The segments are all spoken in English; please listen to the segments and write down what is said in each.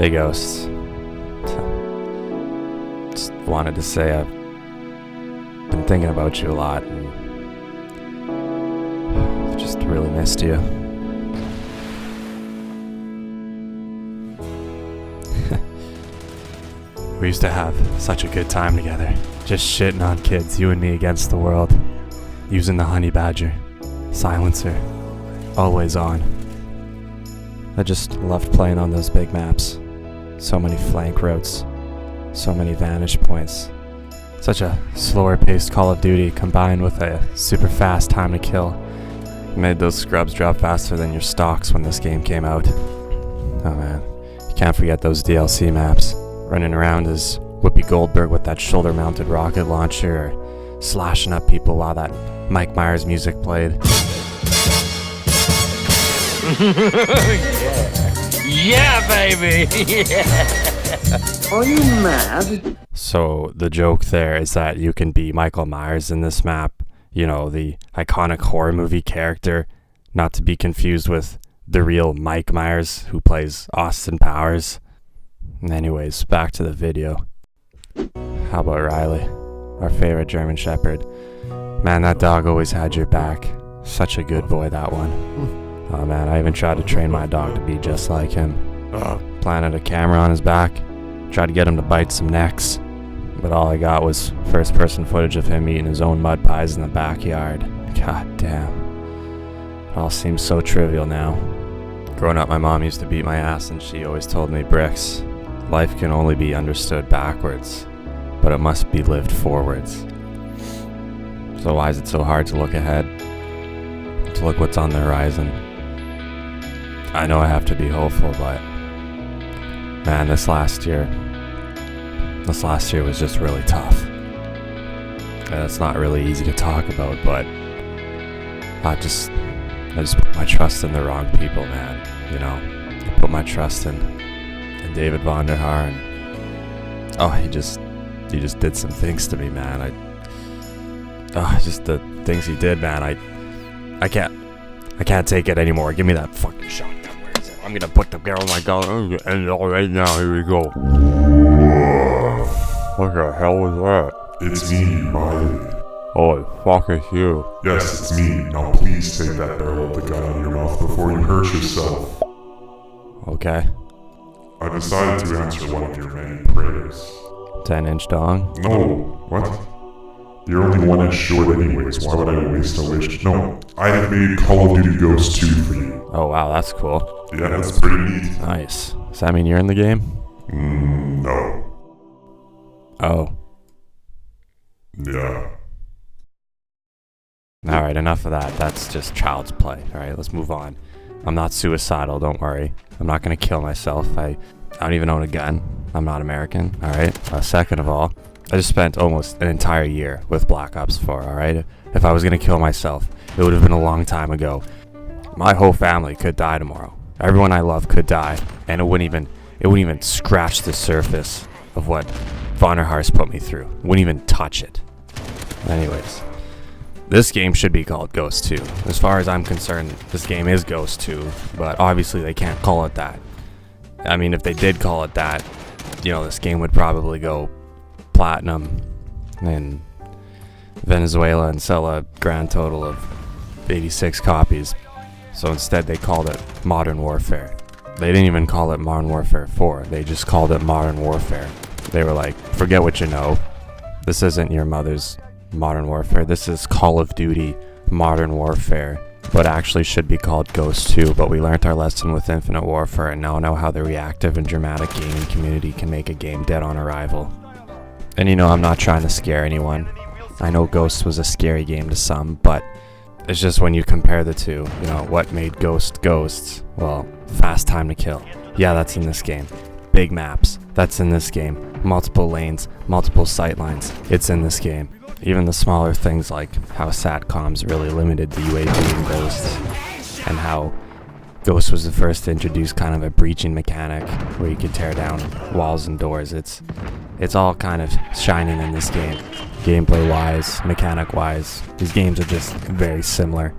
Hey Ghosts. Just wanted to say I've been thinking about you a lot and I've just really missed you. We used to have such a good time together. Just shitting on kids, you and me against the world. Using the honey badger. Silencer. Always on. I just loved playing on those big maps. So many flank routes. So many vantage points. Such a slower paced Call of Duty combined with a super fast time to kill. Made those scrubs drop faster than your stocks when this game came out. Oh man, you can't forget those DLC maps. Running around as Whoopi Goldberg with that shoulder mounted rocket launcher, or slashing up people while that Mike Myers music played. Yeah, baby! Yeah. Are you mad? So the joke there is that you can be Michael Myers in this map, you know, the iconic horror movie character, not to be confused with the real Mike Myers who plays Austin Powers. Anyways, back to the video. How about Riley, our favorite German Shepherd? Man, that dog always had your back. Such a good boy, that one. Oh man, I even tried to train my dog to be just like him. Planted a camera on his back, tried to get him to bite some necks, but all I got was first-person footage of him eating his own mud pies in the backyard. God damn. It all seems so trivial now. Growing up, my mom used to beat my ass, and she always told me, Brykks, life can only be understood backwards, but it must be lived forwards. So why is it so hard to look ahead? To look what's on the horizon? I know I have to be hopeful, but man, this last year was just really tough. And it's not really easy to talk about, but I just put my trust in the wrong people, man. You know, I put my trust in David Vonderhaar, and he just did some things to me, man. Just the things he did, man. I can't take it anymore. Give me that fucking shotgun. Where is it? I'm gonna put the girl in my gun. And right now, here we go. What the hell was that? It's me, Miley. Oh, fuck is you. Yes, it's me. Now please take that barrel of the gun out of your mouth before you hurt yourself. Okay. I decided to answer one of your many prayers. 10-inch dong? No, what? You're only 1 inch short anyways, why would I waste a wish? No, I have made Call of Duty Ghosts 2 for you. Oh wow, that's cool. Yeah, that's pretty neat. Nice. Does that mean you're in the game? No. Oh. Yeah. Alright, enough of that. That's just child's play. Alright, let's move on. I'm not suicidal, don't worry. I'm not gonna kill myself. I don't even own a gun. I'm not American, alright? Second of all, I just spent almost an entire year with Black Ops 4, alright? If I was gonna kill myself, it would have been a long time ago. My whole family could die tomorrow. Everyone I love could die, and it wouldn't even scratch the surface of what Vonderhaar's put me through. Wouldn't even touch it. Anyways, this game should be called Ghost 2. As far as I'm concerned, this game is Ghost 2, but obviously they can't call it that. I mean, if they did call it that, you know, this game would probably go platinum in Venezuela and sell a grand total of 86 copies. So instead they called it Modern Warfare. They didn't even call it Modern Warfare 4, they just called it Modern Warfare. They were like, forget what you know. This isn't your mother's Modern Warfare, this is Call of Duty Modern Warfare, but actually should be called Ghost 2, but we learned our lesson with Infinite Warfare and now know how the reactive and dramatic gaming community can make a game dead on arrival. And you know, I'm not trying to scare anyone. I know Ghost was a scary game to some, but it's just when you compare the two, you know, what made Ghost Ghosts? Well, fast time to kill. Yeah, that's in this game. Big maps. That's in this game. Multiple lanes, multiple sight lines. It's in this game. Even the smaller things like how SATCOMs really limited the UAV in Ghosts, and how Ghost was the first to introduce kind of a breaching mechanic where you could tear down walls and doors. It's all kind of shining in this game. Gameplay wise, mechanic wise, these games are just very similar.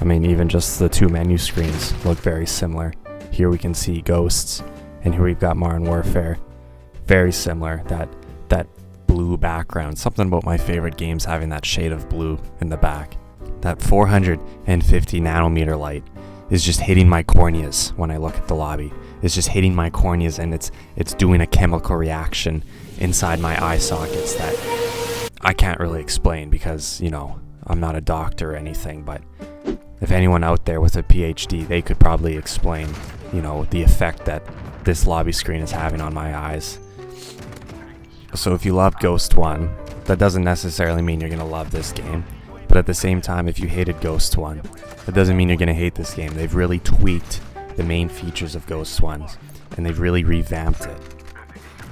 I mean, even just the two menu screens look very similar. Here we can see ghosts And here we've got Modern Warfare. Very similar, that blue background. Something about my favorite games having that shade of blue in the back. That 450 nanometer light is just hitting my corneas when I look at the lobby. It's just hitting my corneas, and it's doing a chemical reaction inside my eye sockets that I can't really explain because, you know, I'm not a doctor or anything, but if anyone out there with a PhD, they could probably explain, you know, the effect that this lobby screen is having on my eyes. So if you love Ghost 1, that doesn't necessarily mean you're going to love this game. But at the same time, if you hated Ghost 1, that doesn't mean you're going to hate this game. They've really tweaked the main features of Ghost 1, and they've really revamped it.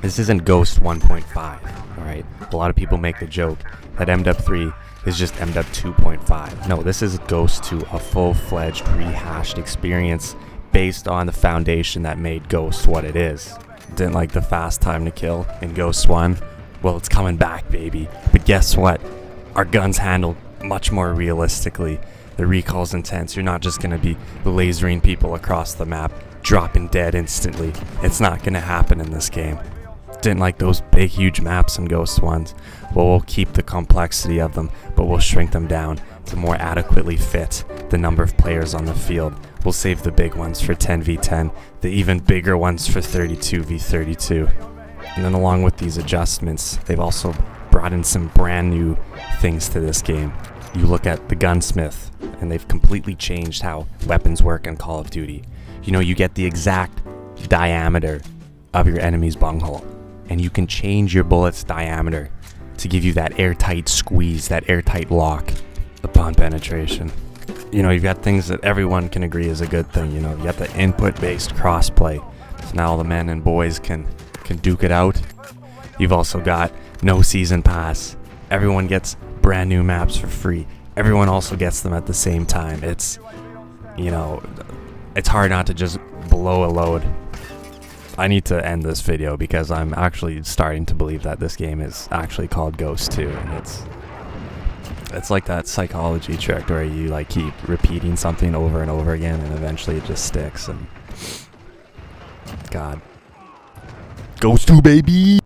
This isn't Ghost 1.5, alright? A lot of people make the joke that MDub 3 is just MDub 2.5. No, this is Ghost 2, a full-fledged, rehashed experience based on the foundation that made Ghost what it is. Didn't like the fast time to kill in Ghost 1? Well, it's coming back, baby. But guess what? Our guns handle much more realistically. The recall's intense. You're not just going to be lasering people across the map, dropping dead instantly. It's not going to happen in this game. Didn't like those big, huge maps in Ghost 1s. Well, we'll keep the complexity of them, but we'll shrink them down to more adequately fit the number of players on the field. We'll save the big ones for 10v10, the even bigger ones for 32v32. And then along with these adjustments, they've also brought in some brand new things to this game. You look at the gunsmith, and they've completely changed how weapons work in Call of Duty. You know, you get the exact diameter of your enemy's bunghole, and you can change your bullet's diameter to give you that airtight squeeze, that airtight lock upon penetration. You know, you've got things that everyone can agree is a good thing. You know, you got the input-based crossplay, so now all the men and boys can duke it out. You've also got no season pass. Everyone gets brand new maps for free. Everyone also gets them at the same time. It's, you know, it's hard not to just blow a load. I need to end this video because I'm actually starting to believe that this game is actually called Ghost 2, and it's like that psychology trick where you like keep repeating something over and over again, and eventually it just sticks. And God, Ghost 2, baby!